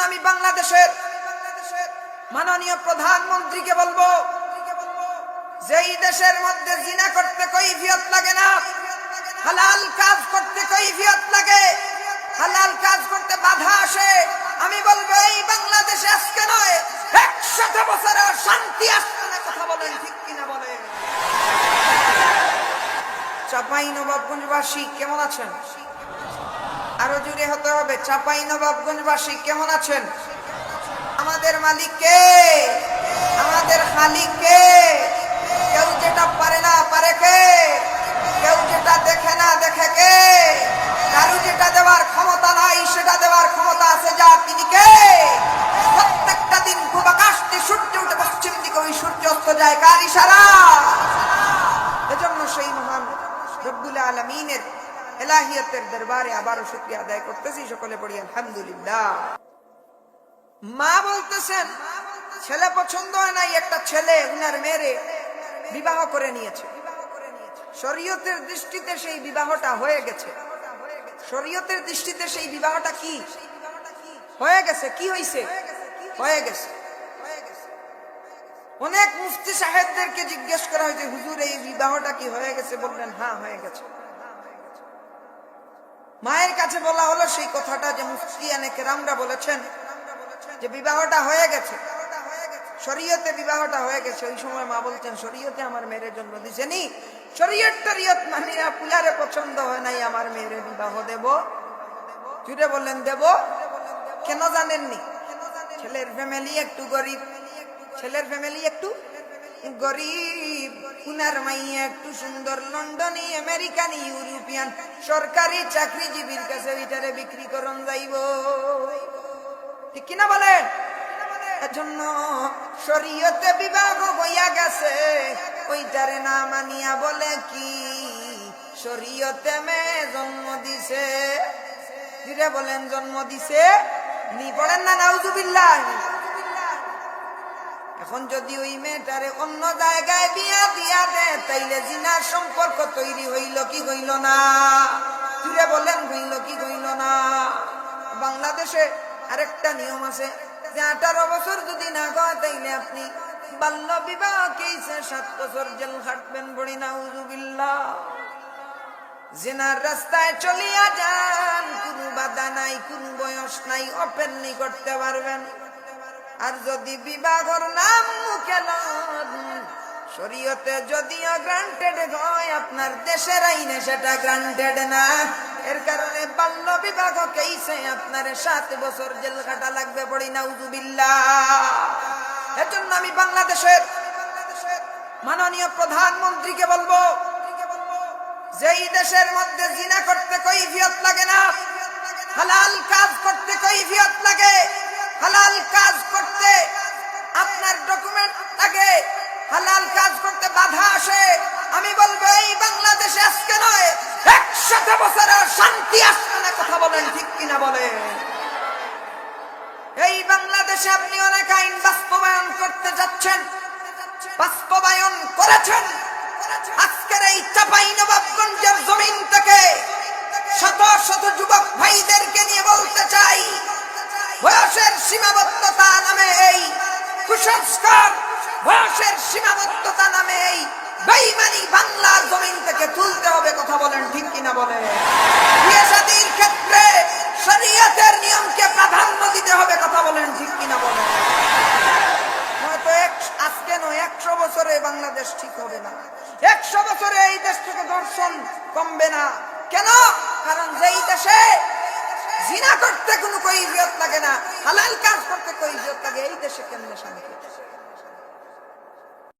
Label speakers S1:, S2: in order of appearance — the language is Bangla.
S1: আমি বাংলাদেশের মাননীয় প্রধানমন্ত্রীকে বলবো, যেই দেশের মধ্যে জিনা করতে কৈফিয়ত লাগে না, হালাল কাজ করতে কৈফিয়ত লাগে, হালাল কাজ করতে বাধা আসে, আমি বলবো এই বাংলাদেশে আজকে নয় 100 বছরের শান্তি আসবে না। কথা বলেন ঠিক কিনা বলেন? চাঁপাইনবাবগঞ্জবাসী কেমন আছেন? আরো জোরে হতে হবে। চাঁপাইনবাবগঞ্জবাসী কেমন আছেন? আমাদের মালিক কে? আমাদের খালিক কে? কেউ যেটা পারে না পারে কে? কেউ যেটা দেখে না দেখে কে? কারু যেটা দেওয়ার ক্ষমতা নাই সেটা দেওয়ার ক্ষমতা আছে যার, তিনি কে? প্রত্যেকটা দিন পূব আকাশ দিয়ে সূর্য উঠে পশ্চিম দিকে ওই সূর্য অস্ত যায় কার ইশারা? এজন্য সেই মহান রব্বুল আলামিনের ইলাহিয়তের দরবারে আবারও শুকরিয়া আদায় করতেছি। সকলে পড়ি আলহামদুলিল্লাহ। মা বলতেছেন ছেলে পছন্দ হয় নাই, একটা ছেলে উনার মেয়েরে বিবাহ করে নিয়েছে। শরীয়তের দৃষ্টিতে সেই বিবাহটা হয়ে গেছে। শরীয়তের দৃষ্টিতে সেই বিবাহটা কি হয়ে গেছে? কি হইছে? হয়ে গেছে। অনেক মুফতি সাহেবদেরকে জিজ্ঞেস করা হয়েছে, হুজুর এই বিবাহটা কি হয়ে গেছে? বললেন হ্যাঁ হয়ে গেছে। মায়ের কাছে বলা হলো সেই কথাটা যে মুফতিয়ানে কেরামরা বলেছেন যে বিবাহটা হয়ে গেছে, শরীয়তে বিবাহটা হয়ে গেছে। ওই সময় মা বলছেন শরীয়তে আমার মেয়ের জন্ম দিছে নি, শরীয়ত টরিয়ত মানি না, পুলারে পছন্দ হয় নাই, আমার মেয়ের বিবাহ দেব। জুড়ে বললেন দেব। কেন জানেননি? ছেলের ফ্যামিলি একটু গরিব, ছেলের ফ্যামিলি একটু গরিব, উনার মাইয়া একটু সুন্দর, লন্ডনী, আমেরিকানি, ইউরোপিয়ান সরকারি চাকরিজীবীর কাছে ওইটারে বিক্রি করন যাইব, ঠিক কিনা বলেন? এজন্য শরীয়তে বিবাহ হইয়া গেছে, ওইটারে না মানিয়া বলে কি শরীয়তে মেয়ে জন্ম দিছে। ধীরে বলেন জন্ম দিছে নি, পড়েন না নাউজুবিল্লাহ। এখন যদি ওই মেয়েটারে অন্য জায়গায় বিয়া দিয়া দেয় তাইলে জিনার সম্পর্ক তৈরি হইল কি হইল না? ধীরে বলেন হইল কি হইল না? বাংলাদেশে আরেকটা নিয়ম আছে যে 18 বছর যদি না হয় তাইলে আপনি বাল্য বিবাহ কেইছে 7 বছর জেল খাটবেন। বড়ি নাউজুবিল্লাহ। জিনার রাস্তায় চলিয়া যান, কোনো বাধা নাই, কোনো বয়স নাই, ওপেনলি করতে পারবেন। আর যদি বিবাহর নাম মুখে লন, শরীয়তে যদিও গ্রান্টেড হয়, আপনার দেশের আইনে সেটা গ্রান্টেড না। এর কারণে বাল্য বিবাহ কেইছে আপনার 7 বছর জেল কাটা লাগবে। পড়ি নাউজুবিল্লাহ। এজন্য আমি বাংলাদেশের মাননীয় প্রধানমন্ত্রীকে বলবো, যেই দেশের মধ্যে জিনা করতে কৈফিয়ত লাগে না, হালাল কাজ করতে কৈফিয়ত লাগে, হালাল কাজ করতে আপনার ডকুমেন্ট লাগে, হালাল কাজ করতে বাধা আসে, আমি বলবো এই বাংলাদেশে আজকে নয় 100 বছরের শান্তি আসবে না। কথা বলেন ঠিক কিনা বলেন? এই বাংলাদেশে আপনি অনেক আইন বাস্তবায়ন করতে যাচ্ছেন, বাস্তবায়ন করেছেন। আজকের এই চাঁপাইনবাবগঞ্জের জমিন থেকে শত শত যুবক ভাইদেরকে নিয়ে বলতে চাই, বয়সের সীমাবদ্ধতা নামে এই কুসংস্কার, বয়সের সীমাবদ্ধতা নামে এই বেঈমানি বাংলার জমিন থেকে তুলতে হবে। কথা বলেন ঠিক কিনা বলেন? বিয়ে শাদীর ক্ষেত্রে শরীয়তের নিয়মকে প্রাধান্য দিতে হবে। কথা বলেন ঠিক কিনা বলেন? হয়তো আজকে নয় 100 বছরে বাংলাদেশ ঠিক হবে না, 100 বছরে এই দেশ থেকে ধর্ষণ কমবে না। কেন? কারণ যেই দেশে জিনা করতে কোনো কৈফিয়ত লাগে না, হালাল কাজ করতে কৈফিয়ত লাগে, এই দেশে কেমনে শান্তি?